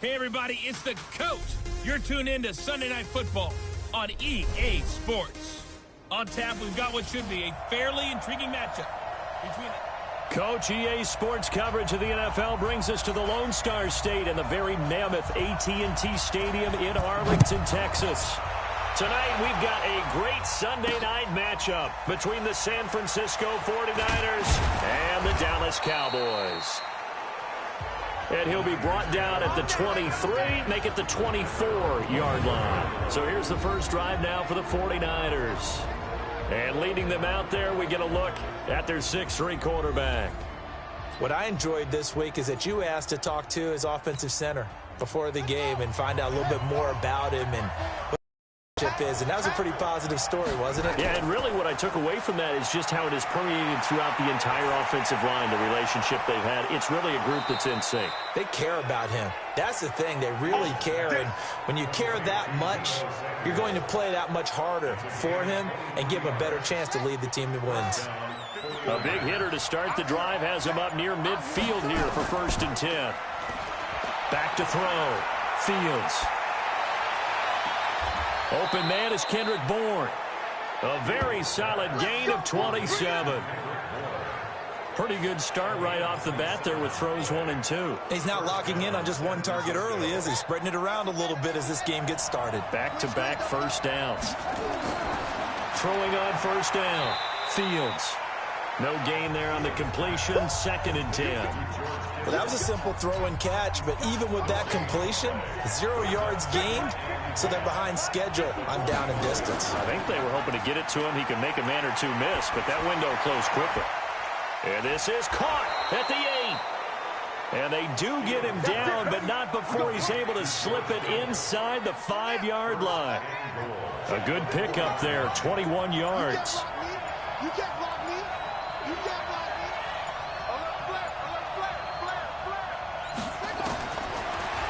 Hey, everybody, it's the coach. You're tuned in to Sunday Night Football on EA Sports. On tap, we've got what should be a fairly intriguing matchup between... Coach, EA Sports coverage of the NFL brings us to the Lone Star State in the very mammoth AT&T Stadium in Arlington, Texas. Tonight, we've got a great Sunday night matchup between the San Francisco 49ers and the Dallas Cowboys. And he'll be brought down at the 23, make it the 24-yard line. So here's the first drive now for the 49ers. And leading them out there, we get a look at their 6'3" quarterback. What I enjoyed this week is that you asked to talk to his offensive center before the game and find out a little bit more about him and what is, and that was a pretty positive story, wasn't it? Yeah, and really what I took away from that is just how it has permeated throughout the entire offensive line, the relationship they've had. It's really a group that's in sync. They care about him. That's the thing. They really care, and when you care that much, you're going to play that much harder for him and give him a better chance to lead the team that wins. A big hitter to start the drive has him up near midfield here for 1st and 10. Back to throw. Fields. Open man is Kendrick Bourne. A very solid gain of 27. Pretty good start right off the bat there with throws 1 and 2. He's not locking in on just one target early, is he? Spreading it around a little bit as this game gets started. Back-to-back first downs. Throwing on first down. Fields. No gain there on the completion. 2nd and 10. Well, that was a simple throw and catch, but even with that completion, 0 yards gained, so they're behind schedule on down and distance. I think they were hoping to get it to him. He could make a man or two miss, but that window closed quickly. And this is caught at the 8. And they do get him down, but not before he's able to slip it inside the 5-yard line. A good pickup there, 21 yards. You can't block me. You can't block me.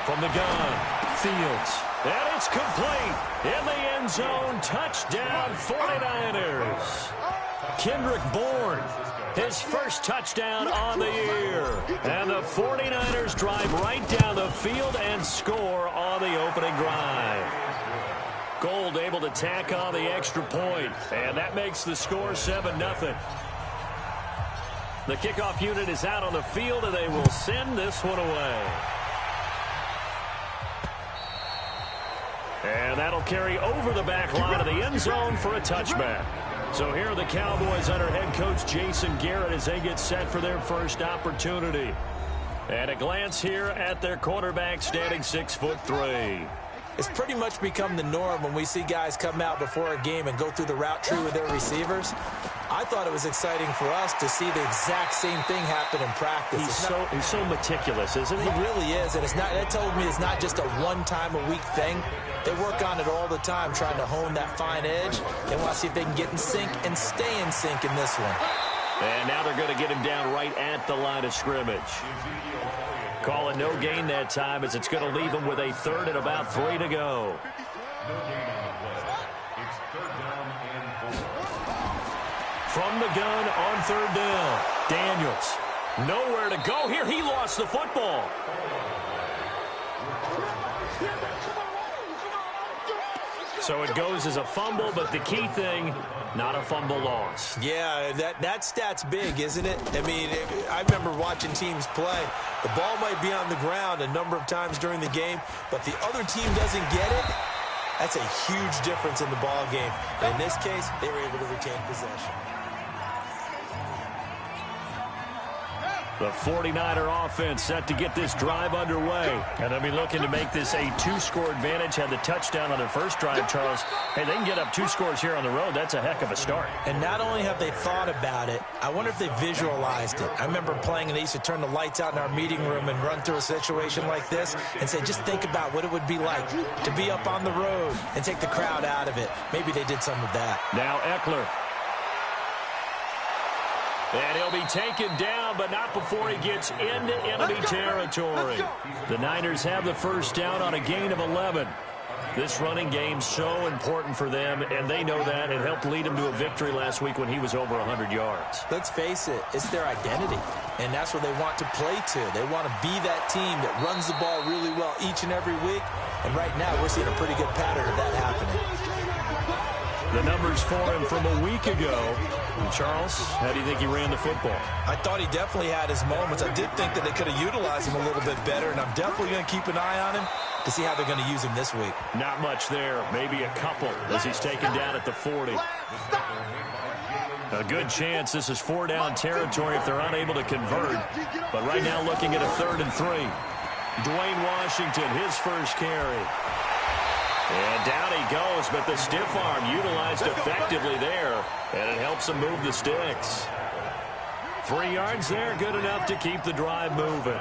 From the gun, Fields. And it's complete. In the end zone, touchdown 49ers. Kendrick Bourne, his first touchdown on the year. And the 49ers drive right down the field and score on the opening drive. Gold able to tack on the extra point, and that makes the score 7-0. The kickoff unit is out on the field, and they will send this one away. And that'll carry over the back line of the end zone for a touchback. So here are the Cowboys under head coach Jason Garrett as they get set for their first opportunity. And a glance here at their quarterback standing 6'3". It's pretty much become the norm when we see guys come out before a game and go through the route tree with their receivers. I thought it was exciting for us to see the exact same thing happen in practice. He's so meticulous, isn't he? He really is, and that told me it's not just a one-time-a-week thing. They work on it all the time, trying to hone that fine edge. They want to see if they can get in sync and stay in sync in this one. And now they're going to get him down right at the line of scrimmage. Call it no gain that time as it's going to leave him with a 3rd and about 3 to go. From the gun on 3rd down. Daniels. Nowhere to go here. He lost the football. So it goes as a fumble, but the key thing, not a fumble loss. Yeah, that stat's big, isn't it? I mean, I remember watching teams play. The ball might be on the ground a number of times during the game, but the other team doesn't get it. That's a huge difference in the ball game. And in this case, they were able to retain possession. The 49er offense set to get this drive underway. And they'll be looking to make this a 2-score advantage. Had the touchdown on their first drive, Charles. Hey, they can get up 2 scores here on the road. That's a heck of a start. And not only have they thought about it, I wonder if they visualized it. I remember playing, and they used to turn the lights out in our meeting room and run through a situation like this and say, just think about what it would be like to be up on the road and take the crowd out of it. Maybe they did some of that. Now Eckler. And he'll be taken down, but not before he gets into enemy territory. The Niners have the first down on a gain of 11. This running game's so important for them, and they know that. It helped lead them to a victory last week when he was over 100 yards. Let's face it, it's their identity, and that's what they want to play to. They want to be that team that runs the ball really well each and every week, and right now we're seeing a pretty good pattern of that happening. The numbers for him from a week ago. And Charles, how do you think he ran the football? I thought he definitely had his moments. I did think that they could have utilized him a little bit better, and I'm definitely going to keep an eye on him to see how they're going to use him this week. Not much there. Maybe a couple as he's taken down at the 40. A good chance this is 4-down territory if they're unable to convert. But right now looking at a 3rd and 3. Dwayne Washington, his first carry. And down he goes, but the stiff arm utilized effectively there, and it helps him move the sticks. 3 yards there, good enough to keep the drive moving.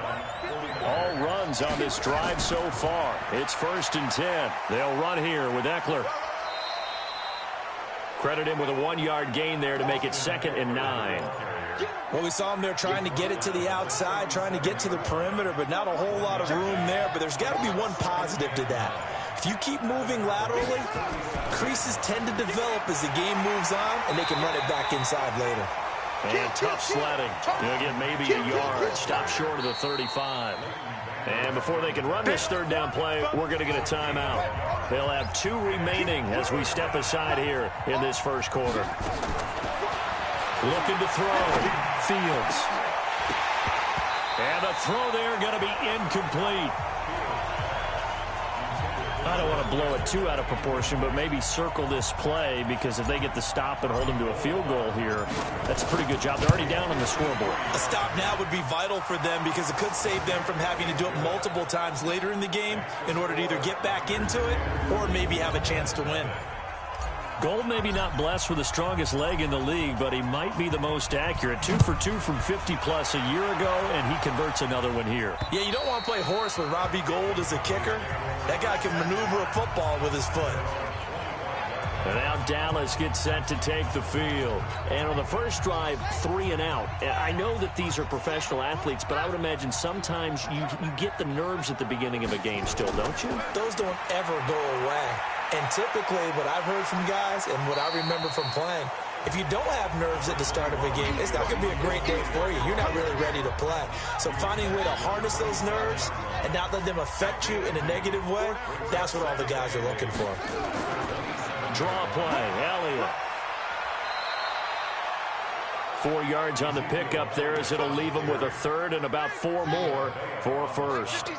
All runs on this drive so far. It's 1st and 10. They'll run here with Eckler. Credit him with a 1-yard gain there to make it 2nd and 9. Well, we saw him there trying to get it to the outside, trying to get to the perimeter, but not a whole lot of room there. But there's got to be one positive to that. If you keep moving laterally, creases tend to develop as the game moves on, and they can run it back inside later. And tough sledding. He'll get maybe a yard. Stop short of the 35. And before they can run this 3rd down play, we're going to get a timeout. They'll have 2 remaining as we step aside here in this 1st quarter. Looking to throw. Fields. And the throw there going to be incomplete. I don't want to blow it too out of proportion, but maybe circle this play, because if they get the stop and hold them to a field goal here, that's a pretty good job. They're already down on the scoreboard. A stop now would be vital for them, because it could save them from having to do it multiple times later in the game in order to either get back into it or maybe have a chance to win. Gold maybe not blessed with the strongest leg in the league, but he might be the most accurate. 2 for 2 from 50-plus a year ago, and he converts another one here. Yeah, you don't want to play horse with Robbie Gould as a kicker. That guy can maneuver a football with his foot. And now Dallas gets set to take the field. And on the first drive, 3 and out. I know that these are professional athletes, but I would imagine sometimes you get the nerves at the beginning of a game still, don't you? Those don't ever go away. And typically what I've heard from guys and what I remember from playing, if you don't have nerves at the start of a game, it's not going to be a great day for you. You're not really ready to play. So finding a way to harness those nerves and not let them affect you in a negative way, that's what all the guys are looking for. Draw play, Elliott. 4 yards on the pickup there, as it'll leave him with a 3rd and about 4 more for a 1st.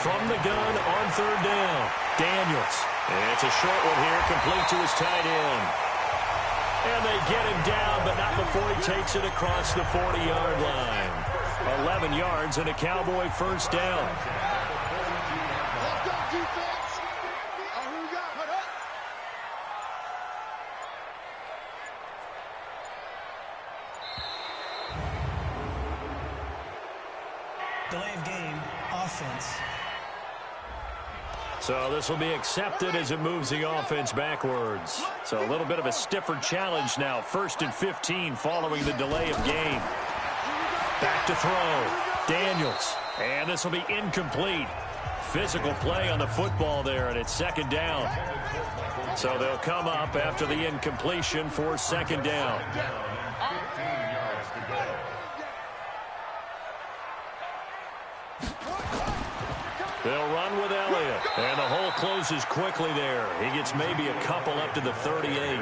From the gun on 3rd down, Daniels. And it's a short one here, complete to his tight end. And they get him down, but not before he takes it across the 40-yard line. 11 yards and a Cowboy 1st down. Delay of game, offense. So this will be accepted as it moves the offense backwards. So a little bit of a stiffer challenge now. 1st and 15 following the delay of game. Back to throw. Daniels. And this will be incomplete. Physical play on the football there, and it's 2nd down. So they'll come up after the incompletion for 2nd down. They'll run with Elliott. And the hole closes quickly there. He gets maybe a couple up to the 38.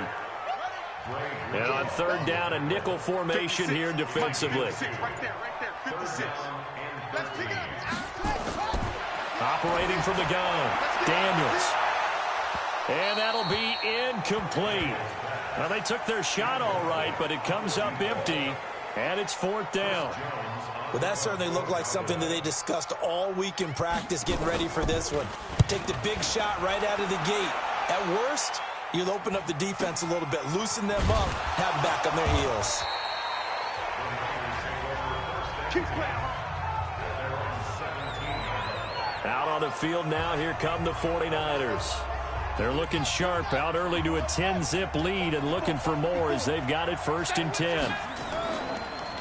And on 3rd down, a nickel formation here defensively. Operating from the gun, Daniels. And that'll be incomplete. Well, they took their shot all right, but it comes up empty, and it's 4th down. Well, that certainly looked like something that they discussed all week in practice getting ready for this one. Take the big shot right out of the gate. At worst, you'll open up the defense a little bit, loosen them up, have them back on their heels. Out on the field now, here come the 49ers. They're looking sharp, out early to a 10-zip lead and looking for more as they've got it 1st and 10.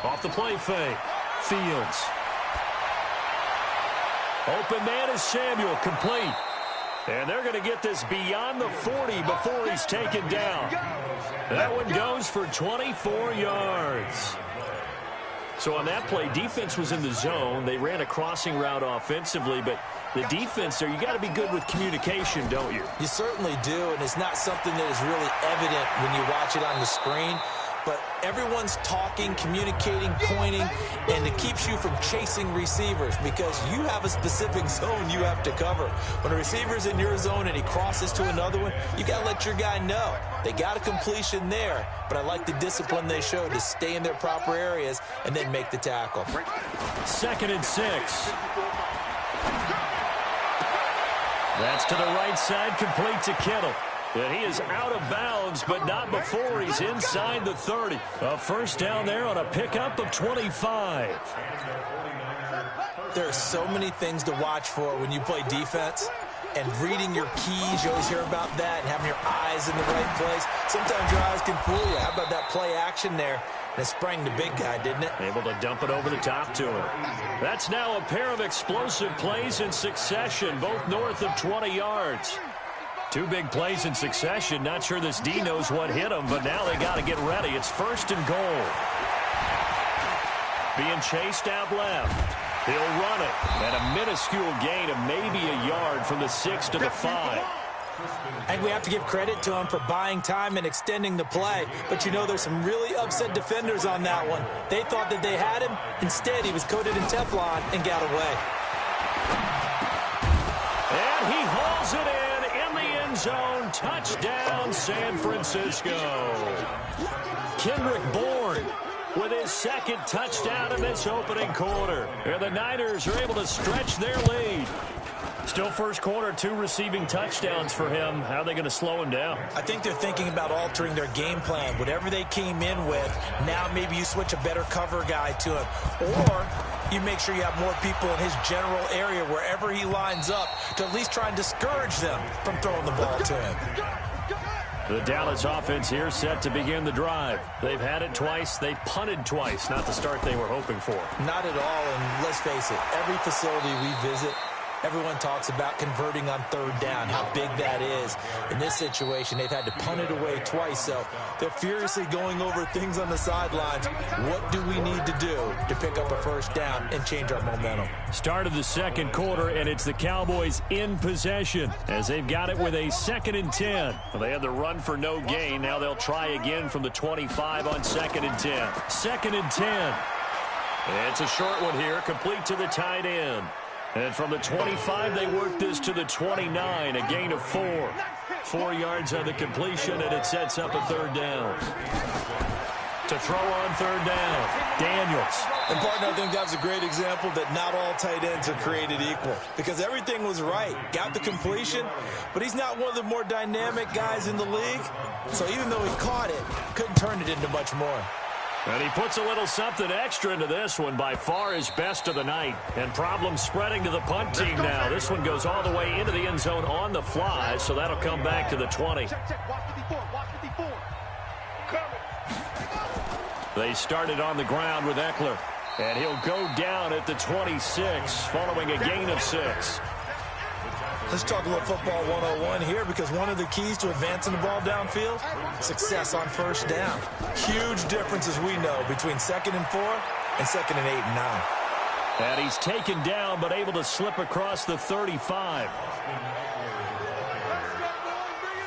Off the play fake. Fields. Open man is Samuel, complete. And they're going to get this beyond the 40 before he's taken down. That one goes for 24 yards. So on that play, defense was in the zone. They ran a crossing route offensively, but the defense there, you got to be good with communication, don't you? You certainly do, and it's not something that is really evident when you watch it on the screen. But everyone's talking, communicating, pointing, and it keeps you from chasing receivers because you have a specific zone you have to cover. When a receiver's in your zone and he crosses to another one, you got to let your guy know. They got a completion there, but I like the discipline they showed to stay in their proper areas and then make the tackle. 2nd and 6. That's to the right side, complete to Kittle. And he is out of bounds, but not before he's inside the 30. A first down there on a pickup of 25. There are so many things to watch for when you play defense. And reading your keys, you always hear about that, and having your eyes in the right place. Sometimes your eyes can fool you. How about that play action there? And it sprang the big guy, didn't it? Able to dump it over the top to him. That's now a pair of explosive plays in succession, both north of 20 yards. 2 big plays in succession. Not sure this D knows what hit him, but now they got to get ready. It's 1st and goal. Being chased out left. He'll run it. And a minuscule gain of maybe a yard from the 6 to the 5. I think we have to give credit to him for buying time and extending the play. But, you know, there's some really upset defenders on that one. They thought that they had him. Instead, he was coated in Teflon and got away. And he hauls it in the end zone. Touchdown, San Francisco. Kendrick Bourne with his 2nd touchdown in this opening quarter. And the Niners are able to stretch their lead. Still first quarter, 2 receiving touchdowns for him. How are they going to slow him down? I think they're thinking about altering their game plan. Whatever they came in with, now maybe you switch a better cover guy to him. Or you make sure you have more people in his general area wherever he lines up to at least try and discourage them from throwing the ball to him. The Dallas offense here set to begin the drive. They've had it twice. They've punted twice. Not the start they were hoping for. Not at all, and let's face it, every facility we visit, everyone talks about converting on 3rd down, how big that is. In this situation, they've had to punt it away twice, so they're furiously going over things on the sidelines. What do we need to do to pick up a first down and change our momentum? Start of the 2nd quarter, and it's the Cowboys in possession as they've got it with a 2nd and 10. Well, they had the run for no gain. Now they'll try again from the 25 on 2nd and 10. 2nd and 10. It's a short one here, complete to the tight end. And from the 25, they work this to the 29, a gain of 4. 4 yards on the completion, and it sets up a 3rd down. To throw on 3rd down, Daniels. And, partner, I think that was a great example that not all tight ends are created equal because everything was right. Got the completion, but he's not one of the more dynamic guys in the league. So even though he caught it, couldn't turn it into much more. And he puts a little something extra into this one, by far his best of the night. And problems spreading to the punt team now. This one goes all the way into the end zone on the fly, so that'll come back to the 20. They started on the ground with Eckler. And he'll go down at the 26, following a gain of 6. Let's talk a little football 101 here because one of the keys to advancing the ball downfield, success on 1st down. Huge difference, as we know, between 2nd and 4 and 2nd and 8 and 9. And he's taken down but able to slip across the 35.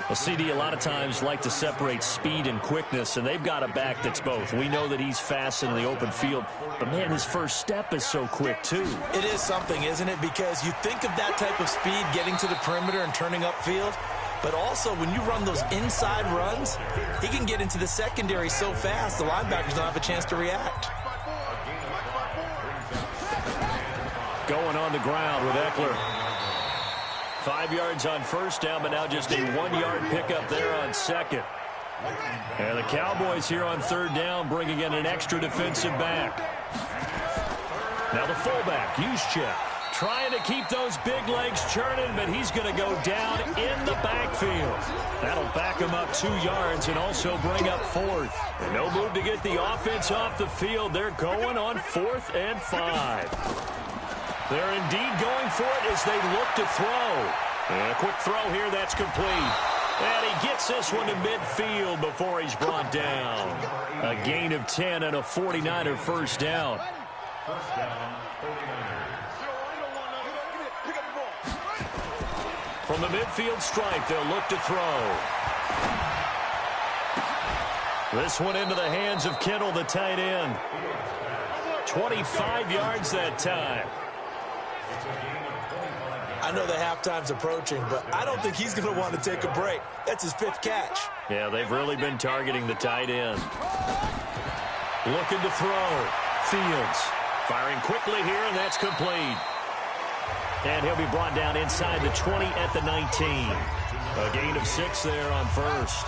Well, CD, a lot of times like to separate speed and quickness, and they've got a back that's both. We know that he's fast in the open field, but, man, his first step is so quick, too. It is something, isn't it? Because you think of that type of speed getting to the perimeter and turning upfield, but also when you run those inside runs, he can get into the secondary so fast the linebackers don't have a chance to react. Going on the ground with Eckler. 5 yards on 1st down, but now just a 1-yard pickup there on 2nd. And the Cowboys here on 3rd down bringing in an extra defensive back. Now the fullback, Juszczyk, trying to keep those big legs churning, but he's going to go down in the backfield. That'll back him up 2 yards and also bring up 4th. And no move to get the offense off the field. They're going on 4th and 5. They're indeed going for it as they look to throw. And a quick throw here, that's complete. And he gets this one to midfield before he's brought down. A gain of 10 and a 49er first down. From the midfield stripe, they'll look to throw. This one into the hands of Kittle, the tight end. 25 yards that time. I know the halftime's approaching, but I don't think he's going to want to take a break. That's his 5th catch. Yeah, they've really been targeting the tight end. Looking to throw. Fields firing quickly here, and that's complete. And he'll be brought down inside the 20 at the 19. A gain of 6 there on first.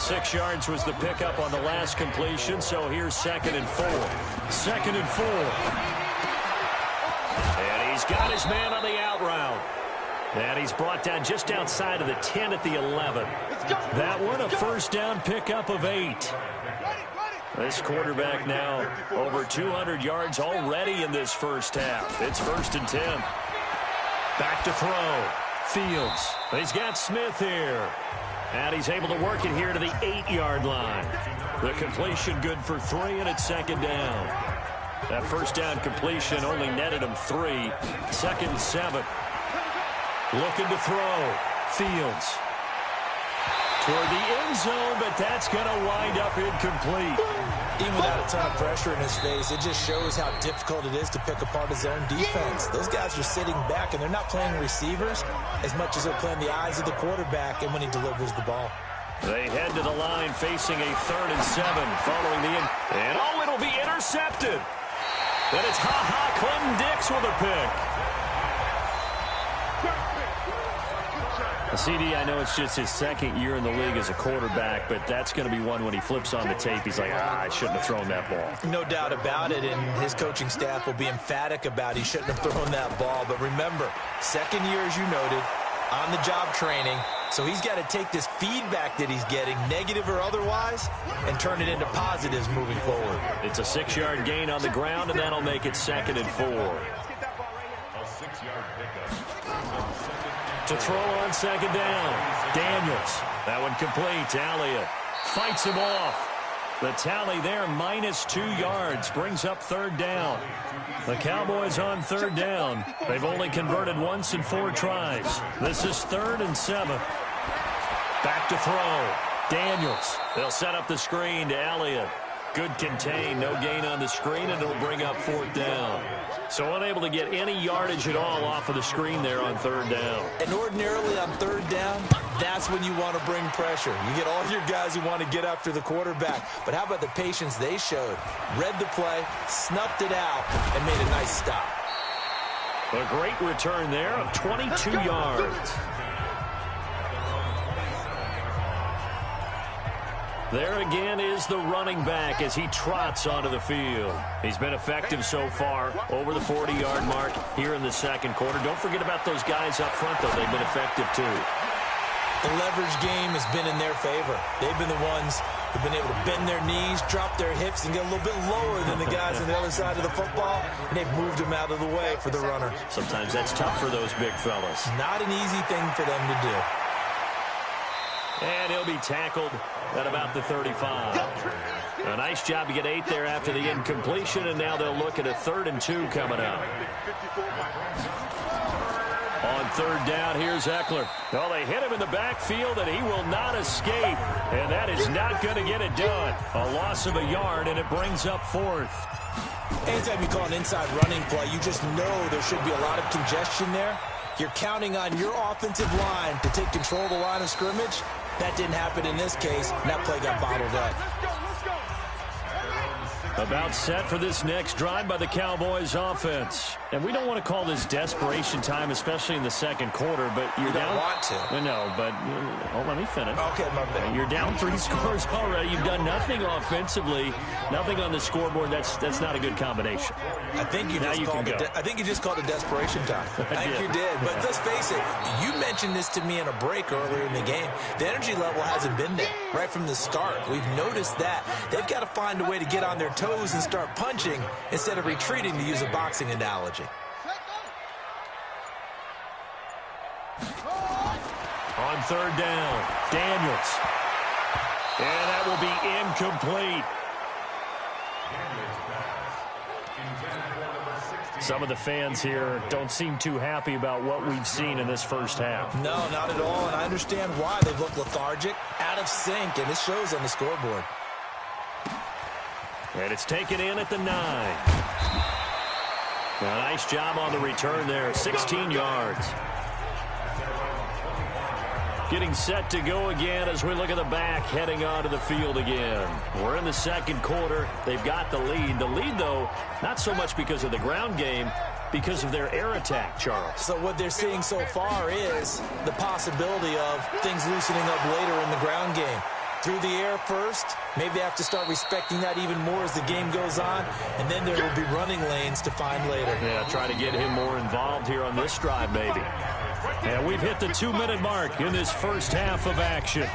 6 yards was the pickup on the last completion, so here's 2nd and 4. 2nd and 4. And he's got his man on the out route. And he's brought down just outside of the 10 at the 11. That one a first down pickup of 8. This quarterback now over 200 yards already in this first half. It's 1st and 10. Back to throw. Fields. He's got Smith here. And he's able to work it here to the 8-yard line. The completion good for 3, and it's 2nd down. That first down completion only netted him 3. 2nd and 7. Looking to throw. Fields. Toward the end zone, but that's going to wind up incomplete. Even without a ton of pressure in his face, it just shows how difficult it is to pick apart his own defense. Those guys are sitting back, and they're not playing receivers as much as they're playing the eyes of the quarterback and when he delivers the ball. They head to the line facing a 3rd and 7 following the end. And oh, it'll be intercepted. Then it's Clinton Dix with a pick. CD, I know it's just his 2nd year in the league as a quarterback, but that's going to be one when he flips on the tape. He's like, I shouldn't have thrown that ball. No doubt about it, and his coaching staff will be emphatic about he shouldn't have thrown that ball. But remember, 2nd year, as you noted, on-the-job training, so he's got to take this feedback that he's getting, negative or otherwise, and turn it into positives moving forward. It's a 6-yard gain on the ground, and that'll make it 2nd and 4. To throw on 2nd down. Daniels. That one complete. Elliott fights him off. The tally there, -2 yards, brings up 3rd down. The Cowboys on 3rd down. They've only converted once in 4 tries. This is 3rd and 7. Back to throw. Daniels. They'll set up the screen to Elliott. Good contain, no gain on the screen, and it'll bring up 4th down. So unable to get any yardage at all off of the screen there on 3rd down. And ordinarily on 3rd down, that's when you want to bring pressure. You get all your guys who want to get after the quarterback. But how about the patience they showed? Read the play, snuffed it out, and made a nice stop. A great return there of 22 yards. There again is the running back as he trots onto the field. He's been effective so far over the 40-yard mark here in the 2nd quarter. Don't forget about those guys up front, though. They've been effective, too. The leverage game has been in their favor. They've been the ones who've been able to bend their knees, drop their hips, and get a little bit lower than the guys on the other side of the football, and they've moved them out of the way for the runner. Sometimes that's tough for those big fellas. Not an easy thing for them to do. And he'll be tackled at about the 35. A nice job to get 8 there after the incompletion, and now they'll look at a 3rd and 2 coming up. On 3rd down, here's Eckler. Well, they hit him in the backfield, and he will not escape. And that is not going to get it done. A loss of a yard, and it brings up 4th. Anytime you call an inside running play, you just know there should be a lot of congestion there. You're counting on your offensive line to take control of the line of scrimmage. That didn't happen in this case, and that play got bottled up. About set for this next drive by the Cowboys offense. And we don't want to call this desperation time, especially in the 2nd quarter, but you're down. You don't want to. No, but let me finish. Okay, my bad. You're down 3 scores already. You've done nothing offensively, nothing on the scoreboard. That's not a good combination. I think you just called it desperation time. I think you did. But let's face it, you mentioned this to me in a break earlier in the game. The energy level hasn't been there right from the start. We've noticed that. They've got to find a way to get on their toes and start punching instead of retreating, to use a boxing analogy. third down. Daniels. And that will be incomplete. Some of the fans here don't seem too happy about what we've seen in this first half. No, not at all, and I understand why. They look lethargic, out of sync, and it shows on the scoreboard. And it's taken in at the 9. Nice job on the return there, 16 yards. Getting set to go again as we look at the back, heading onto the field again. We're in the second quarter. They've got the lead. The lead, though, not so much because of the ground game, because of their air attack, Charles. So what they're seeing so far is the possibility of things loosening up later in the ground game. Through the air first, maybe they have to start respecting that even more as the game goes on, and then there will be running lanes to find later. Yeah, try to get him more involved here on this drive, maybe. And we've hit the 2-minute mark in this first half of action.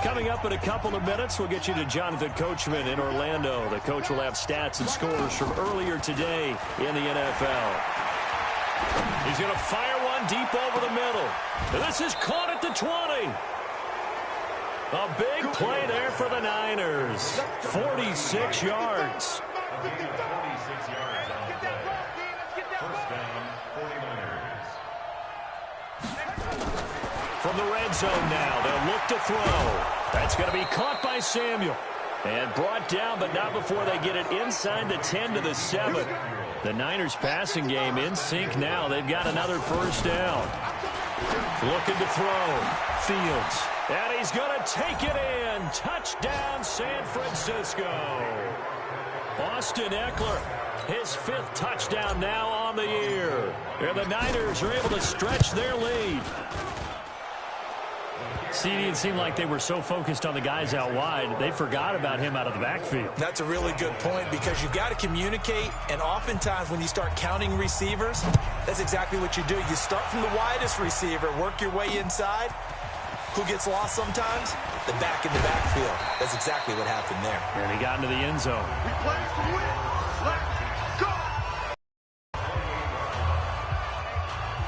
Coming up in a couple of minutes, we'll get you to Jonathan Coachman in Orlando. The coach will have stats and scores from earlier today in the NFL. He's going to fire one deep over the middle. And this is caught at the 20. A big play there for the Niners. 46 yards. From the red zone now, they'll look to throw. That's going to be caught by Samuel. And brought down, but not before they get it inside the 10 to the 7. The Niners passing game in sync now. They've got another first down. Looking to throw. Fields. And he's going to take it in. Touchdown, San Francisco. Austin Eckler, his 5th touchdown now on the year. And the Niners are able to stretch their lead. CD, it seemed like they were so focused on the guys out wide, they forgot about him out of the backfield. That's a really good point because you've got to communicate, and oftentimes when you start counting receivers, that's exactly what you do. You start from the widest receiver, work your way inside. Who gets lost sometimes? The back in the backfield. That's exactly what happened there. And he got into the end zone. We play to win. Let's go.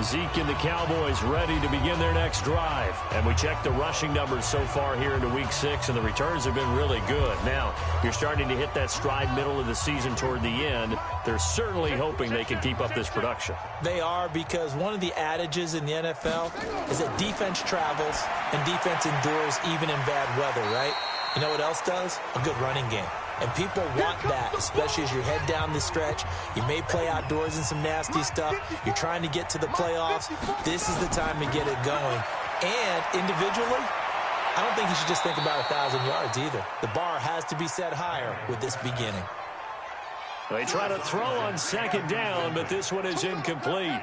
Zeke and the Cowboys ready to begin their next drive. And we check the rushing numbers so far here into Week 6, and the returns have been really good. Now, you're starting to hit that stride middle of the season toward the end. They're certainly hoping they can keep up this production. They are, because one of the adages in the NFL is that defense travels and defense endures even in bad weather, right? You know what else does? A good running game. And people want that, especially as you head down the stretch. You may play outdoors in some nasty stuff. You're trying to get to the playoffs. This is the time to get it going. And individually, I don't think you should just think about 1,000 yards either. The bar has to be set higher with this beginning. They try to throw on second down, but this one is incomplete.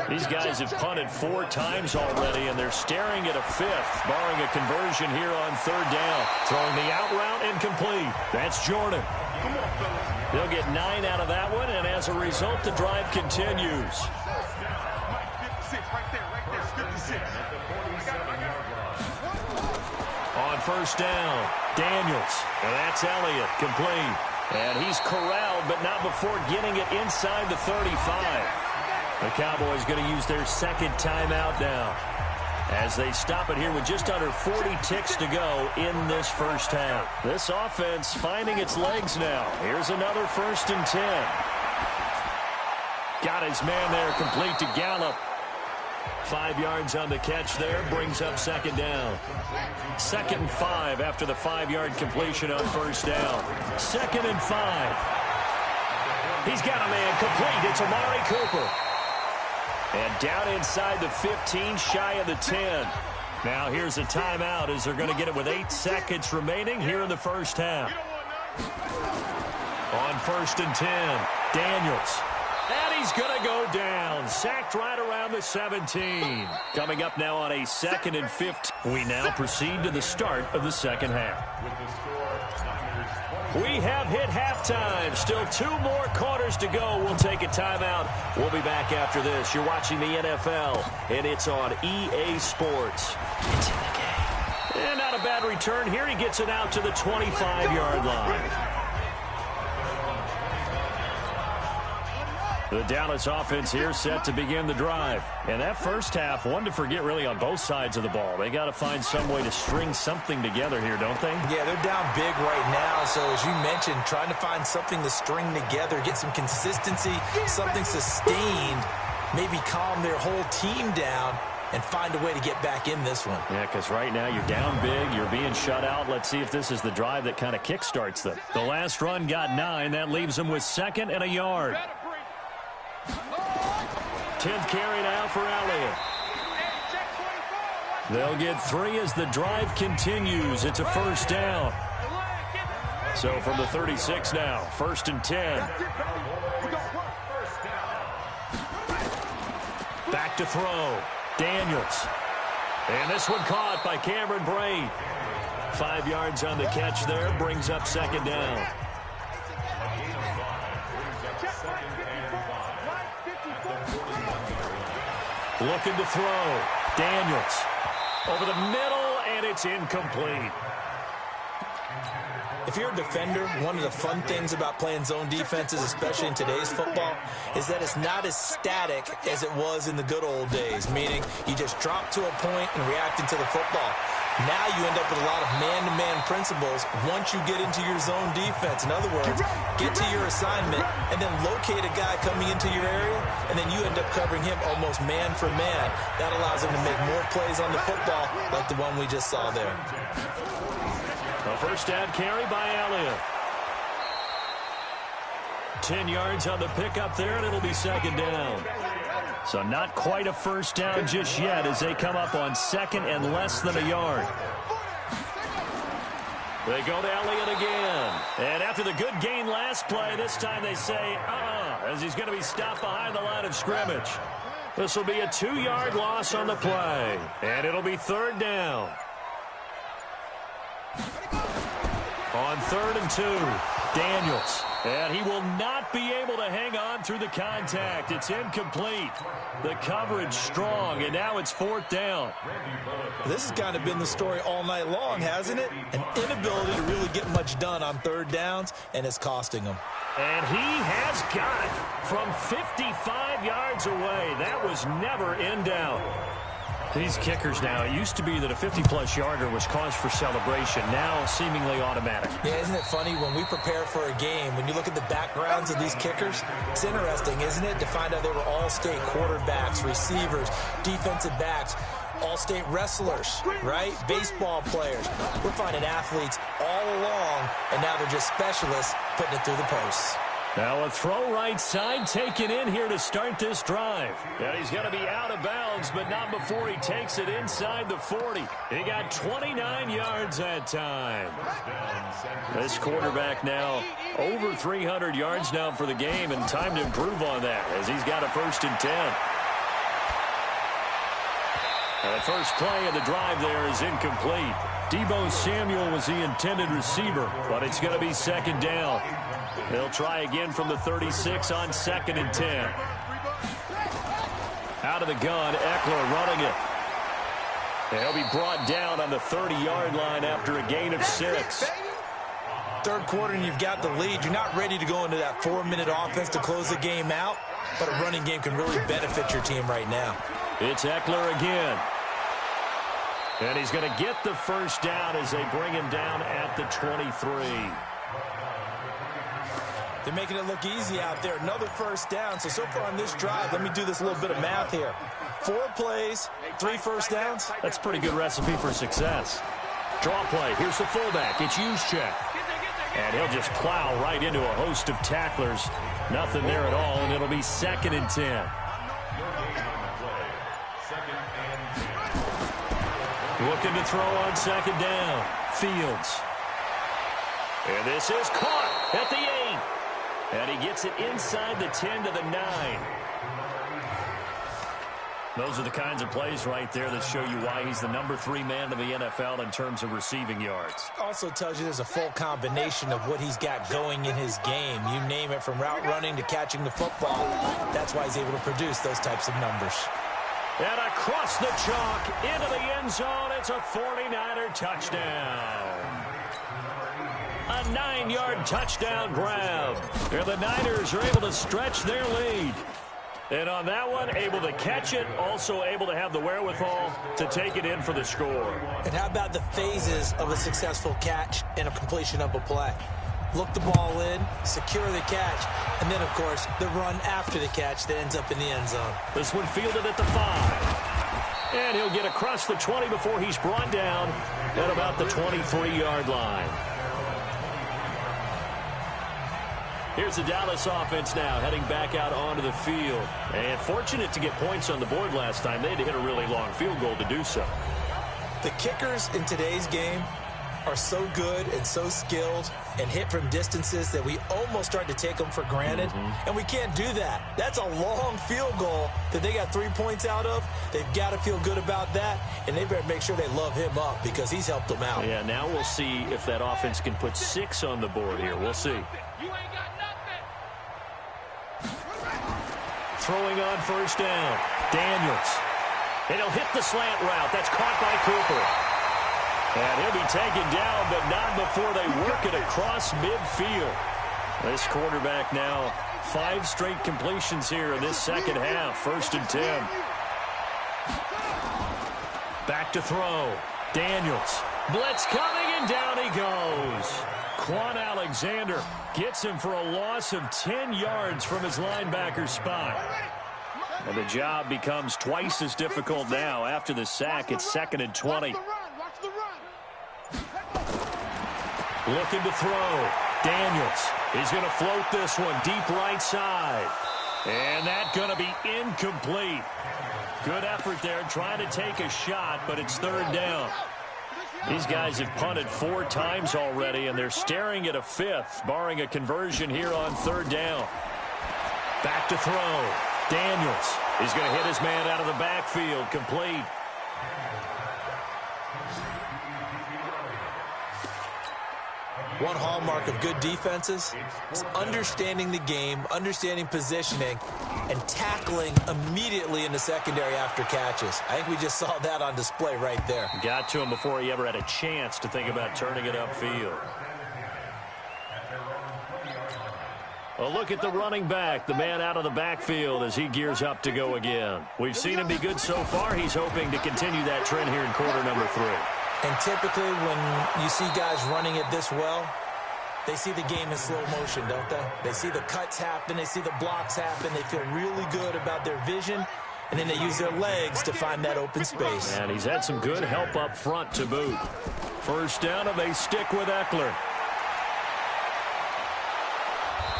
These guys have punted 4 times already, and they're staring at a 5th, barring a conversion here on third down. Throwing the out route incomplete. That's Jordan. They'll get 9 out of that one, and as a result, the drive continues. On first down, Daniels, and that's Elliott, complete. And he's corralled, but not before getting it inside the 35. The Cowboys going to use their second timeout now as they stop it here with just under 40 ticks to go in this first half. This offense finding its legs now. Here's another 1st and 10. Got his man there, complete to Gallup. 5 yards on the catch there, brings up second down. 2nd and 5 after the 5-yard completion on first down. 2nd and 5. He's got a man complete. It's Amari Cooper. And down inside the 15, shy of the 10. Now here's a timeout as they're going to get it with 8 seconds remaining here in the first half. On 1st and 10, Daniels. And he's going to go down. Sacked right around the 17. Coming up now on a 2nd and 15. We now proceed to the start of the second half. We have hit halftime. Still 2 more quarters to go. We'll take a timeout. We'll be back after this. You're watching the NFL, and it's on EA Sports. It's in the game. And not a bad return here. He gets it out to the 25-yard line. The Dallas offense here set to begin the drive. And that first half, one to forget really on both sides of the ball. They got to find some way to string something together here, don't they? Yeah, they're down big right now. So as you mentioned, trying to find something to string together, get some consistency, something sustained, maybe calm their whole team down and find a way to get back in this one. Yeah, because right now you're down big, you're being shut out. Let's see if this is the drive that kind of kickstarts them. The last run got 9. That leaves them with 2nd and a yard. 10th carry now for Elliott. They'll get 3 as the drive continues. It's a first down. So from the 36 now, 1st and 10. Back to throw. Daniels. And this one caught by Cameron Brate. 5 yards on the catch there. Brings up 2nd down. Looking to throw. Daniels. Over the middle, and it's incomplete. If you're a defender, one of the fun things about playing zone defenses, especially in today's football, is that it's not as static as it was in the good old days, meaning you just drop to a point and react into the football. Now you end up with a lot of man-to-man principles once you get into your zone defense. In other words, get to your assignment and then locate a guy coming into your area, and then you end up covering him almost man for man. That allows him to make more plays on the football like the one we just saw there. A first down carry by Elliott. 10 yards on the pickup there, and it'll be 2nd down. So not quite a first down just yet as they come up on 2nd and less than a yard. They go to Elliott again. And after the good gain last play, this time they say, as he's going to be stopped behind the line of scrimmage. This will be a 2-yard loss on the play. And it'll be 3rd down. On 3rd and 2, Daniels. And he will not be able to hang on through the contact. It's incomplete. The coverage strong, and now it's 4th down. This has kind of been the story all night long, hasn't it? An inability to really get much done on 3rd downs, and it's costing them. And he has got it from 55 yards away. That was never in doubt. These kickers now, it used to be that a 50-plus yarder was cause for celebration. Now seemingly automatic. Yeah, isn't it funny when we prepare for a game, when you look at the backgrounds of these kickers, it's interesting, isn't it, to find out they were all-state quarterbacks, receivers, defensive backs, all-state wrestlers, right? Baseball players. We're finding athletes all along, and now they're just specialists putting it through the posts. Now a throw right side taken in here to start this drive. And he's going to be out of bounds, but not before he takes it inside the 40. He got 29 yards that time. This quarterback now over 300 yards now for the game, and time to improve on that as he's got a 1st and 10. And the first play of the drive there is incomplete. Deebo Samuel was the intended receiver, but it's going to be 2nd down. They'll try again from the 36 on 2nd and 10. Out of the gun, Eckler running it. He'll be brought down on the 30-yard line after a gain of 6. 3rd quarter and you've got the lead. You're not ready to go into that 4-minute offense to close the game out, but a running game can really benefit your team right now. It's Eckler again. And he's going to get the first down as they bring him down at the 23. They're making it look easy out there. Another first down. So far on this drive, let me do this little bit of math here. 4 plays, 3 first downs. That's a pretty good recipe for success. Draw play. Here's the fullback. It's Juszczyk. And he'll just plow right into a host of tacklers. Nothing there at all, and it'll be 2nd and 10. Looking to throw on 2nd down. Fields. And this is caught at the 8. And he gets it inside the 10 to the 9. Those are the kinds of plays right there that show you why he's the number 3 man of the NFL in terms of receiving yards. Also tells you there's a full combination of what he's got going in his game. You name it, from route running to catching the football. That's why he's able to produce those types of numbers. And across the chalk into the end zone, it's a 49er touchdown. 9-yard touchdown grab. And the Niners are able to stretch their lead. And on that one, able to catch it, also able to have the wherewithal to take it in for the score. And how about the phases of a successful catch and a completion of a play? Look the ball in, secure the catch, and then, of course, the run after the catch that ends up in the end zone. This one fielded at the 5. And he'll get across the 20 before he's brought down at about the 23-yard line. Here's the Dallas offense now heading back out onto the field. And fortunate to get points on the board last time. They had to hit a really long field goal to do so. The kickers in today's game are so good and so skilled and hit from distances that we almost start to take them for granted. And we can't do that. That's a long field goal that they got 3 points out of. They've got to feel good about that, and they better make sure they love him up because he's helped them out. Yeah, now we'll see if that offense can put 6 on the board here. We'll see. Throwing on first down. Daniels. And he'll hit the slant route. That's caught by Cooper. And he'll be taken down, but not before they work it across midfield. This quarterback now 5 straight completions here in this second half. 1st and 10. Back to throw. Daniels. Blitz coming, and down he goes. Quan Alexander gets him for a loss of 10 yards from his linebacker spot. And the job becomes twice as difficult now. After the sack, it's 2nd and 20. Looking to throw. Daniels. He's going to float this one deep right side. And that's going to be incomplete. Good effort there trying to take a shot, but it's 3rd down. These guys have punted 4 times already, and they're staring at a 5th, barring a conversion here on 3rd down. Back to throw. Daniels. He's going to hit his man out of the backfield. Complete. One hallmark of good defenses is understanding the game, understanding positioning, and tackling immediately in the secondary after catches. I think we just saw that on display right there. Got to him before he ever had a chance to think about turning it upfield. A look at the running back, the man out of the backfield as he gears up to go again. We've seen him be good so far. He's hoping to continue that trend here in quarter number 3. And typically when you see guys running it this well, they see the game in slow motion, don't they? They see the cuts happen. They see the blocks happen. They feel really good about their vision. And then they use their legs to find that open space. And he's had some good help up front to boot. 1st down, and they stick with Eckler.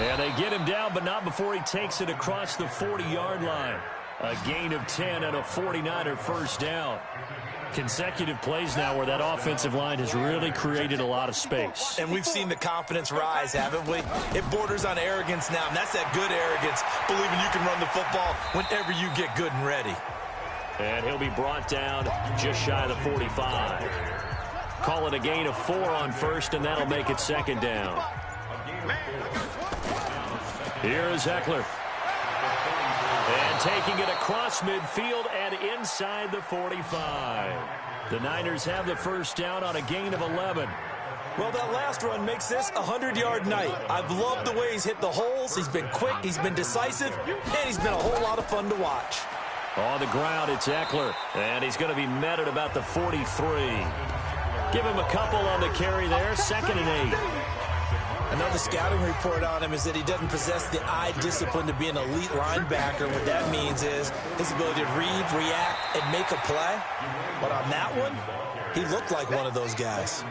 And they get him down, but not before he takes it across the 40-yard line. A gain of 10 and a 49er 1st down. Consecutive plays now where that offensive line has really created a lot of space. And we've seen the confidence rise, haven't we? It borders on arrogance now, and that's that good arrogance, believing you can run the football whenever you get good and ready. And he'll be brought down just shy of the 45. Call it a gain of 4 on 1st, and that'll make it 2nd down. Here is Eckler. And taking it across midfield and inside the 45. The Niners have the 1st down on a gain of 11. Well, that last run makes this a 100-yard night. I've loved the way he's hit the holes. He's been quick, he's been decisive, and he's been a whole lot of fun to watch. On the ground, it's Eckler. And he's going to be met at about the 43. Give him a couple on the carry there. 2nd and 8. Another scouting report on him is that he doesn't possess the eye discipline to be an elite linebacker. What that means is his ability to read, react, and make a play. But on that one, he looked like one of those guys.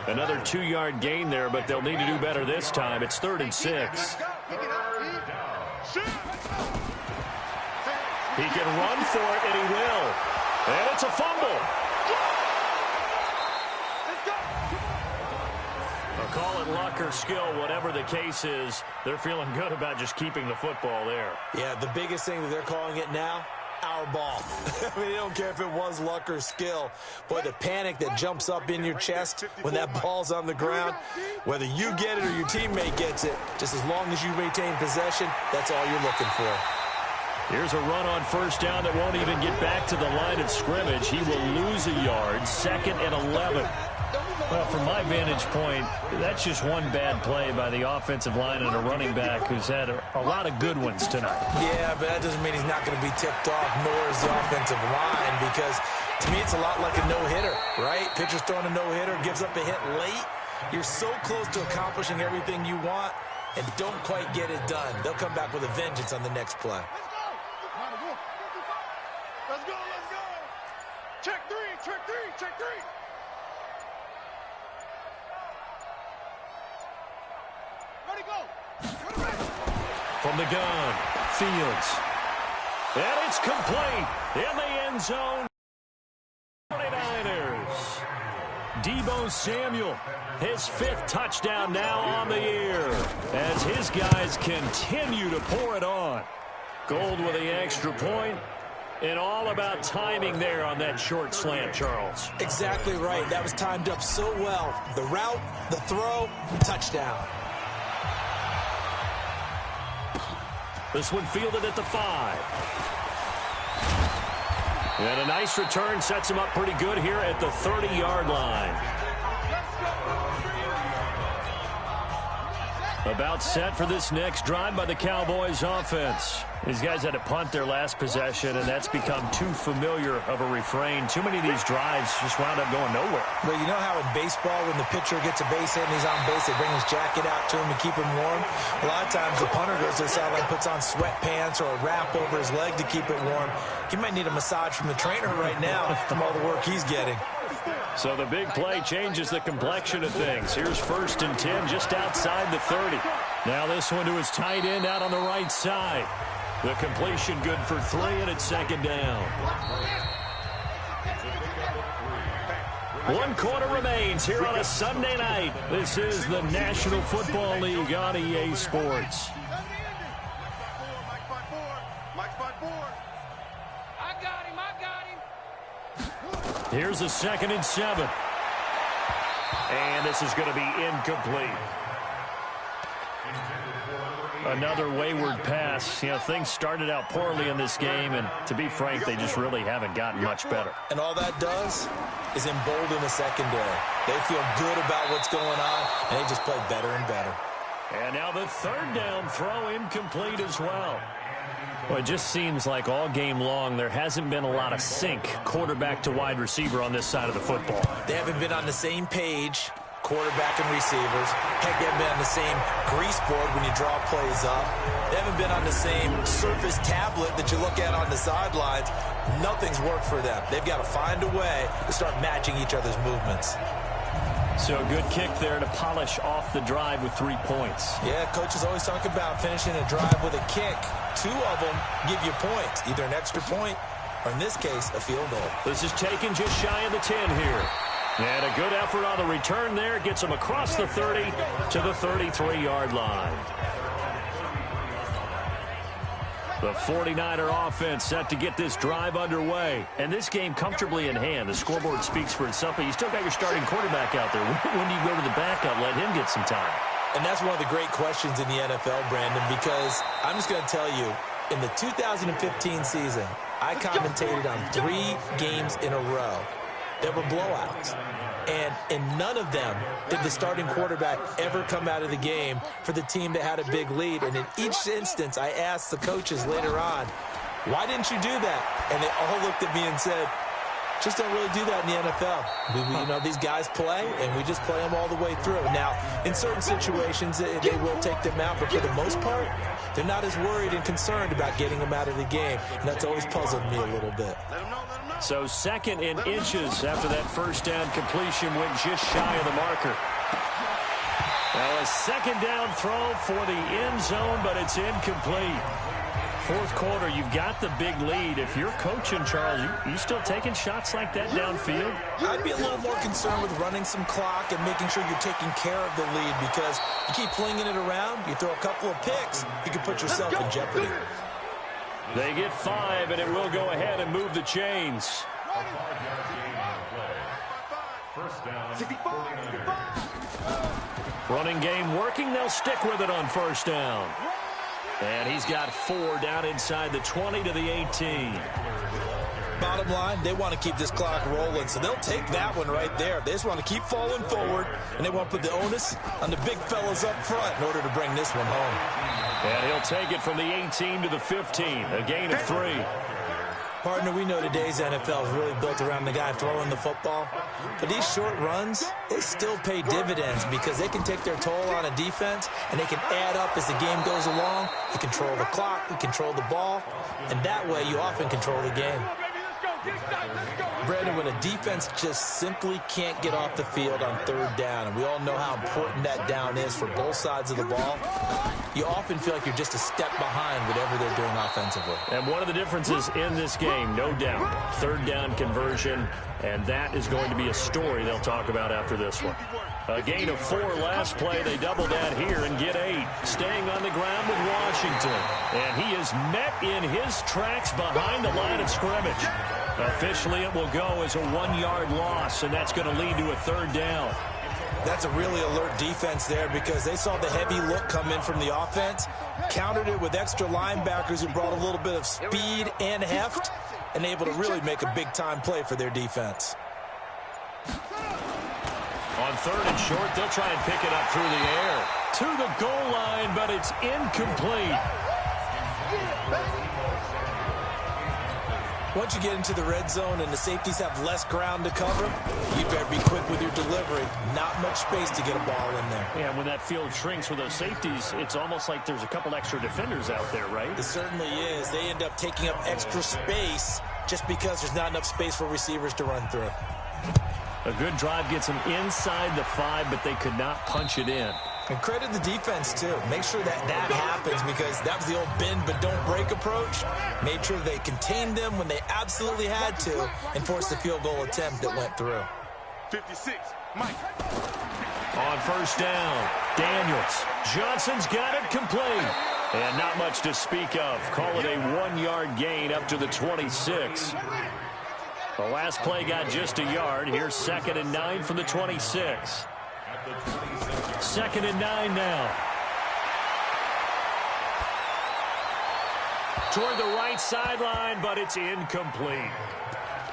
Another 2-yard gain there, but they'll need to do better this time. It's 3rd and 6. He can run for it, and he will. And it's a fumble. Call it luck or skill, whatever the case is, they're feeling good about just keeping the football there. Yeah, the biggest thing that they're calling it now, our ball. I mean, they don't care if it was luck or skill. Boy, the panic that jumps up in your chest when that ball's on the ground, whether you get it or your teammate gets it, just as long as you maintain possession, that's all you're looking for. Here's a run on 1st down that won't even get back to the line of scrimmage. He will lose a yard. 2nd and 11. Well, from my vantage point, that's just one bad play by the offensive line and a running back who's had a lot of good ones tonight. Yeah, but that doesn't mean he's not going to be ticked off, nor is the offensive line, because to me it's a lot like a no-hitter, right? Pitcher's throwing a no-hitter, gives up a hit late. You're so close to accomplishing everything you want and don't quite get it done. They'll come back with a vengeance on the next play. Let's go, let's go. Check three, check three, check three. Ready, go. From the gun, Fields. And it's complete in the end zone. 49ers. Deebo Samuel, his 5th touchdown now on the year as his guys continue to pour it on. Gold with the extra point, and all about timing there on that short slant, Charles. Exactly right. That was timed up so well. The route, the throw, touchdown. This one fielded at the 5. And a nice return sets him up pretty good here at the 30-yard line. About set for this next drive by the Cowboys offense. These guys had to punt their last possession, and that's become too familiar of a refrain. Too many of these drives just wound up going nowhere. Well, you know how in baseball, when the pitcher gets a base hit and he's on base, they bring his jacket out to him to keep him warm? A lot of times the punter goes to the sideline, puts on sweatpants or a wrap over his leg to keep it warm. He might need a massage from the trainer right now from all the work he's getting. So the big play changes the complexion of things. Here's 1st and 10 just outside the 30. Now this one to his tight end out on the right side. The completion good for 3, and it's 2nd down. 1 quarter remains here on a Sunday night. This is the National Football League on EA Sports. Here's a 2nd and 7. And this is going to be incomplete. Another wayward pass. You know, things started out poorly in this game, and to be frank, they just really haven't gotten much better. And all that does is embolden the secondary. They feel good about what's going on, and they just play better and better. And now the 3rd down throw incomplete as well. Well, it just seems like all game long there hasn't been a lot of sync quarterback to wide receiver on this side of the football. They haven't been on the same page, quarterback and receivers. Heck, they haven't been on the same grease board when you draw plays up. They haven't been on the same surface tablet that you look at on the sidelines. Nothing's worked for them. They've got to find a way to start matching each other's movements. So a good kick there to polish off the drive with 3 points. Yeah, coaches always talk about finishing a drive with a kick. 2 of them give you points, either an extra point or, in this case, a field goal. This is taken just shy of the 10 here. And a good effort on the return there. Gets him across the 30 to the 33-yard line. The 49er offense set to get this drive underway. And this game comfortably in hand. The scoreboard speaks for itself, but you still got your starting quarterback out there. When do you go to the backup, let him get some time? And that's one of the great questions in the NFL, Brandon, because I'm just going to tell you, in the 2015 season, I commentated on 3 games in a row that were blowouts. And in none of them did the starting quarterback ever come out of the game for the team that had a big lead. And in each instance, I asked the coaches later on, why didn't you do that? And they all looked at me and said, just don't really do that in the NFL. You know, these guys play, and we just play them all the way through. Now, in certain situations, they will take them out, but for the most part, they're not as worried and concerned about getting them out of the game. And that's always puzzled me a little bit. So 2nd and inches after that 1st down completion went just shy of the marker. Now a 2nd down throw for the end zone, but it's incomplete. 4th quarter, you've got the big lead. If you're coaching, Charles, you still taking shots like that downfield? I'd be a little more concerned with running some clock and making sure you're taking care of the lead, because you keep flinging it around, you throw a couple of picks, you can put yourself in jeopardy. They get 5, and it will go ahead and move the chains. Running game working. They'll stick with it on 1st down. And he's got 4 down inside the 20 to the 18. bottom line, they want to keep this clock rolling, so they'll take that one right there. They just want to keep falling forward, and they want to put the onus on the big fellas up front in order to bring this one home. And he'll take it from the 18 to the 15, a gain of 3. Partner, we know today's NFL is really built around the guy throwing the football. But these short runs, they still pay dividends because they can take their toll on a defense, and they can add up as the game goes along. You control the clock, you control the ball, and that way you often control the game. Brandon, when a defense just simply can't get off the field on third down, and we all know how important that down is for both sides of the ball, you often feel like you're just a step behind whatever they're doing offensively. And one of the differences in this game, no doubt, third down conversion, and that is going to be a story they'll talk about after this one. A gain of 4 last play. They double that here and get 8. Staying on the ground with Washington. And he is met in his tracks behind the line of scrimmage. Officially, it will go as a 1-yard loss, and that's going to lead to a third down. That's a really alert defense there because they saw the heavy look come in from the offense, countered it with extra linebackers who brought a little bit of speed and heft, and able to really make a big-time play for their defense. On third and short, they'll try and pick it up through the air. To the goal line, but it's incomplete. Once you get into the red zone and the safeties have less ground to cover, you better be quick with your delivery. Not much space to get a ball in there. Yeah, when that field shrinks with those safeties, it's almost like there's a couple extra defenders out there, right? It certainly is. They end up taking up extra space just because there's not enough space for receivers to run through. A good drive gets them inside the 5, but they could not punch it in. And credit the defense, too. Make sure that happens because that was the old bend but don't break approach. Made sure they contained them when they absolutely had to and forced the field goal attempt that went through. 56, Mike. On first down, Daniels. Johnson's got it complete. And not much to speak of. Call it a 1-yard gain up to the 26. The last play got just a yard. Here's 2nd and 9 from the 26. 2nd and 9 now. Toward the right sideline, but it's incomplete.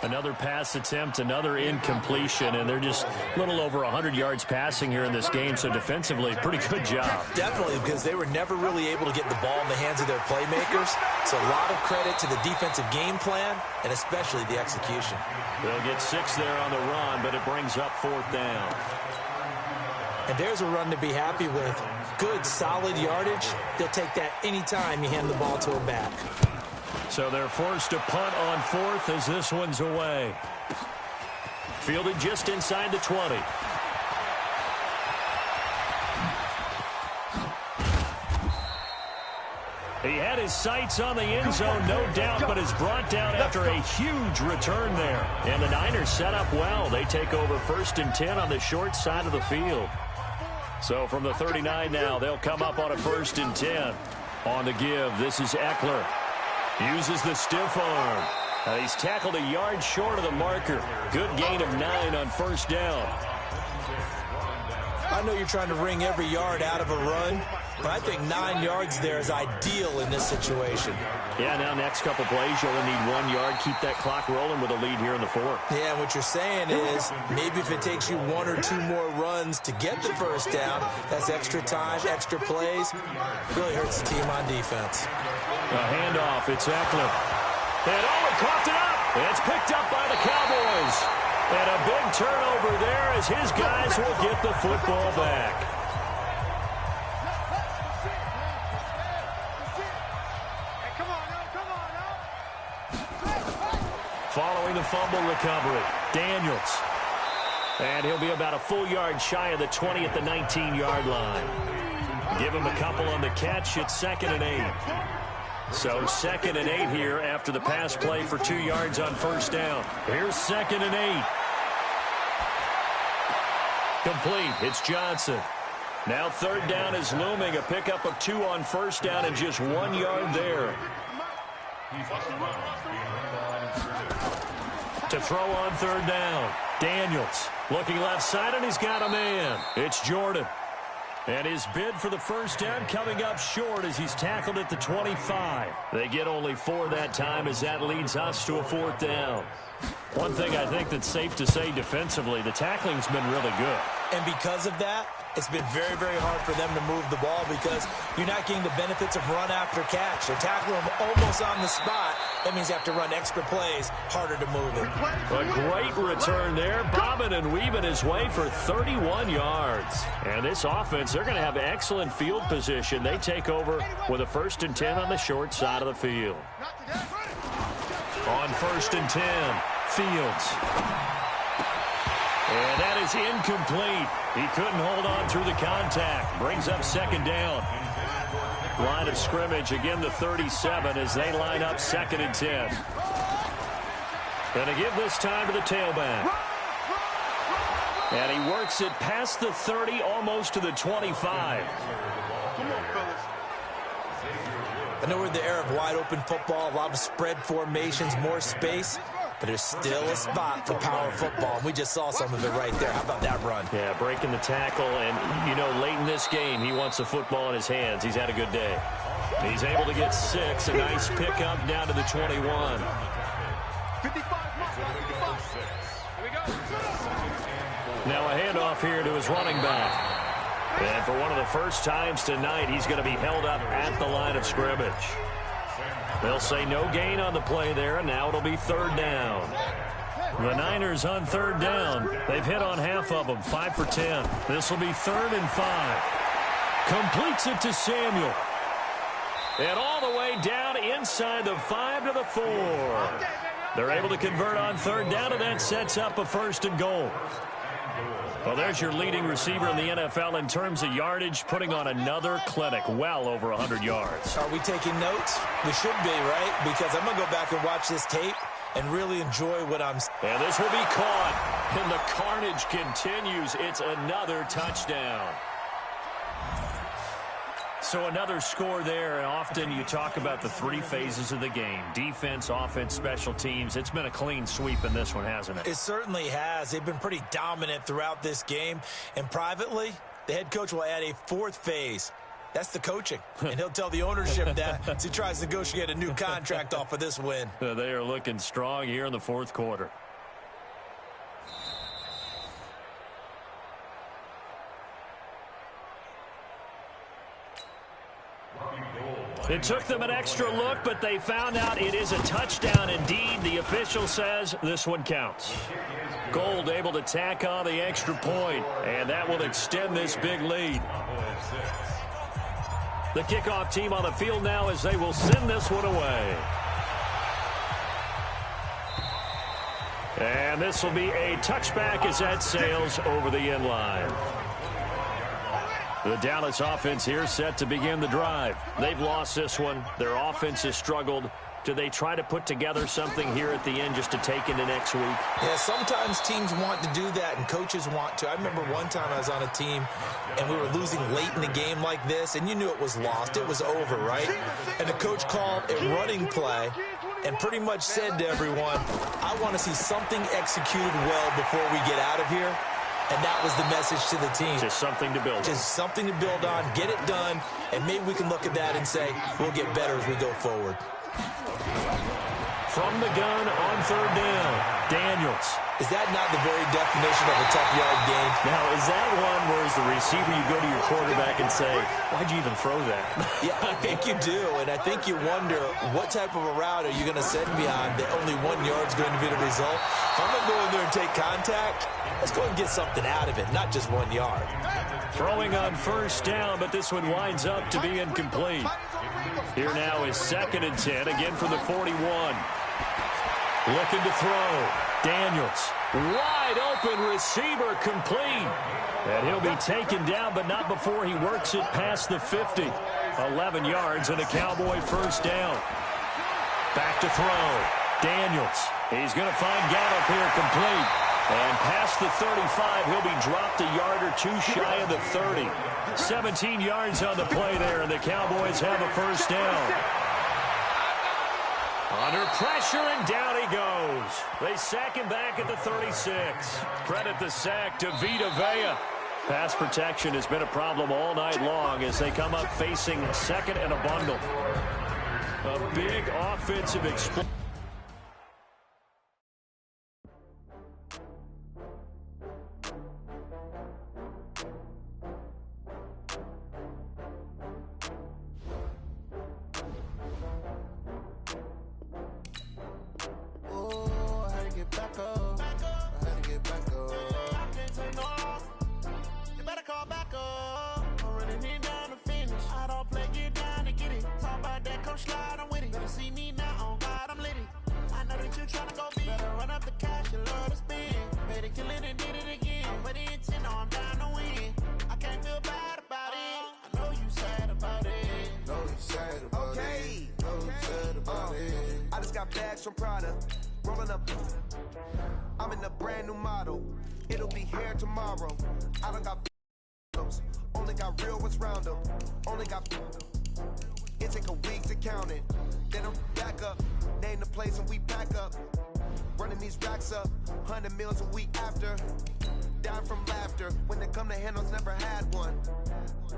Another pass attempt, another incompletion, and they're just a little over 100 yards passing here in this game, so defensively, pretty good job. Definitely, because they were never really able to get the ball in the hands of their playmakers, so a lot of credit to the defensive game plan, and especially the execution. They'll get 6 there on the run, but it brings up 4th down. And there's a run to be happy with. Good, solid yardage. They'll take that anytime you hand the ball to a back. So they're forced to punt on 4th as this one's away. Fielded just inside the 20. He had his sights on the end zone, no doubt, but is brought down after a huge return there. And the Niners set up well. They take over 1st and 10 on the short side of the field. So from the 39 now, they'll come up on a 1st and 10. On the give, this is Eckler. Uses the stiff arm. He's tackled a yard short of the marker. Good gain of 9 on 1st down. I know you're trying to wring every yard out of a run, but I think 9 yards there is ideal in this situation. Yeah, now next couple plays, you only need 1 yard. Keep that clock rolling with a lead here in the 4th. Yeah, what you're saying is maybe if it takes you 1 or 2 more runs to get the 1st down, that's extra time, extra plays. Really hurts the team on defense. A handoff, it's Eckler. And he coughed it up. It's picked up by the Cowboys. And a big turnover there as his guys will get the football back. Following the fumble recovery, Daniels. And he'll be about a full yard shy of the 20 at the 19-yard line. Give him a couple on the catch. It's 2nd and 8. So 2nd and 8 here after the pass play for 2 yards on 1st down. Here's 2nd and 8. Complete. It's Johnson. Now 3rd down is looming. A pickup of 2 on 1st down and just 1 yard there. To throw on 3rd down. Daniels looking left side, and he's got a man. It's Jordan. And his bid for the first down coming up short as he's tackled at the 25. They get only 4 that time as that leads us to a 4th down. One thing I think that's safe to say defensively, the tackling's been really good. And because of that, it's been very, very hard for them to move the ball because you're not getting the benefits of run after catch. They're tackling them almost on the spot. That means you have to run extra plays, harder to move it. A great return there, bobbing and weaving his way for 31 yards. And this offense, they're going to have excellent field position. They take over with a 1st and 10 on the short side of the field. On 1st and 10, Fields. And that is incomplete. He couldn't hold on through the contact. Brings up 2nd down. Line of scrimmage, again the 37 as they line up 2nd and 10. Going to give this time to the tailback. And he works it past the 30, almost to the 25. I know we're in the era of wide-open football, a lot of spread formations, more space. But there's still a spot for power football. And we just saw some of it right there. How about that run? Yeah, breaking the tackle. And, you know, late in this game, he wants the football in his hands. He's had a good day. He's able to get 6. A nice pickup down to the 21. 55. Here we go. Now a handoff here to his running back. And for one of the first times tonight, he's going to be held up at the line of scrimmage. They'll say no gain on the play there, and now it'll be 3rd down. The Niners on 3rd down. They've hit on half of them, 5 for 10. This will be 3rd and 5. Completes it to Samuel. And all the way down inside the 5 to the 4. They're able to convert on 3rd down, and that sets up a 1st and goal. Well, there's your leading receiver in the NFL in terms of yardage, putting on another clinic, well over 100 yards. Are we taking notes? We should be, right? Because I'm going to go back and watch this tape and really enjoy what I'm seeing. And this will be caught, and the carnage continues. It's another touchdown. So another score there, and often you talk about the 3 phases of the game. Defense, offense, special teams. It's been a clean sweep in this one, hasn't it? It certainly has. They've been pretty dominant throughout this game. And privately, the head coach will add a 4th phase. That's the coaching. And he'll tell the ownership that as he tries to negotiate a new contract off of this win. They are looking strong here in the 4th quarter. It took them an extra look, but they found out it is a touchdown indeed. The official says this one counts. Gold able to tack on the extra point, and that will extend this big lead. The kickoff team on the field now as they will send this one away. And this will be a touchback as that sails over the end line. The Dallas offense here set to begin the drive. They've lost this one. Their offense has struggled. Do they try to put together something here at the end just to take into next week? Yeah, sometimes teams want to do that and coaches want to. I remember one time I was on a team and we were losing late in the game like this, and you knew it was lost. It was over, right? And the coach called a running play and pretty much said to everyone, I want to see something executed well before we get out of here. And that was the message to the team. Just something to build on. Just something to build on, get it done, and maybe we can look at that and say, we'll get better as we go forward. From the gun on 3rd down, Daniels. Is that not the very definition of a tough yard gain? Now, is that one where as the receiver you go to your quarterback and say, why'd you even throw that? Yeah, I think you do, and I think you wonder what type of a route are you going to send me on that only 1 yard's going to be the result? If I'm going to go in there and take contact, let's go and get something out of it, not just 1 yard. Throwing on 1st down, but this one winds up to be incomplete. Here now is 2nd and 10, again from the 41. Looking to throw. Daniels. Wide open receiver complete. And he'll be taken down, but not before he works it past the 50. 11 yards and a Cowboy 1st down. Back to throw. Daniels. He's going to find Gallup here complete. And past the 35, he'll be dropped a yard or 2 shy of the 30. 17 yards on the play there, and the Cowboys have a 1st down. Under pressure, and down he goes. They sack him back at the 36. Credit the sack to Vita Vea. Pass protection has been a problem all night long as they come up facing second and a bundle. A big offensive explosion. From Prada, rolling up. I'm in a brand new model. It'll be here tomorrow. I don't got problems. Only got real ones round them. Only got. It take a week to count it. Then I'm back up. Name the place and we pack up. Running these racks up. 100 meals a week after. Dying from laughter. When they come to handles, never had one.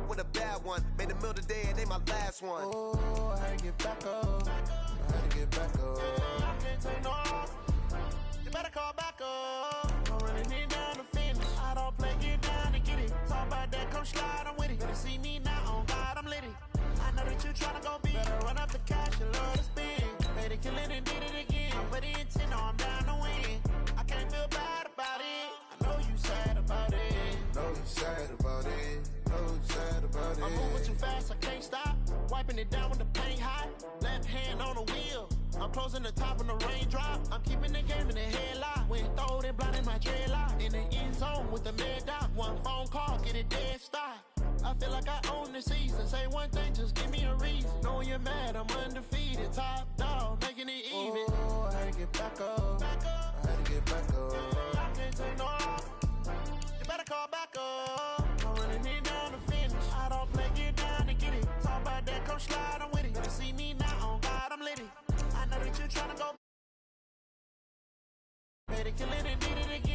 With a bad one. Made a meal today and they my last one. Oh, I had to get back up. I had to get back up. I can't take no off. You better call back up. I'm running it down to finish. I don't play, get down and get it. Talk about that, come slide, I'm with it. Better see me now, on God, I'm litty. I know that you tryna go big. Better run up the cash, you love to spend. Made it, kill it, and did it again. But the intent, no, I'm down to win. I can't feel bad about it. I know you sad about it. Know you sad about it. Know you sad about it. I'm moving too fast, I can't stop. Wiping it down with the paint hot. Left hand on the wheel. I'm closing the top on the raindrop. I'm keeping the game in the headlock. When throwed and blinding my dreadlock. In the end zone with the mad dot. One phone call, get it dead stop. I feel like I own the season. Say one thing, just give me a reason. Knowing you're mad, I'm undefeated. Top dog, making it even. Oh, I had to get back up. I had to get back up. I can't take no off. You better call back up. I'm running it down to finish. I don't play, get down and get it. Talk about that, come slide, I'm with it. Better see me now, on God, I'm litty. I know that you're tryna go. Made it, kill it, and did it again.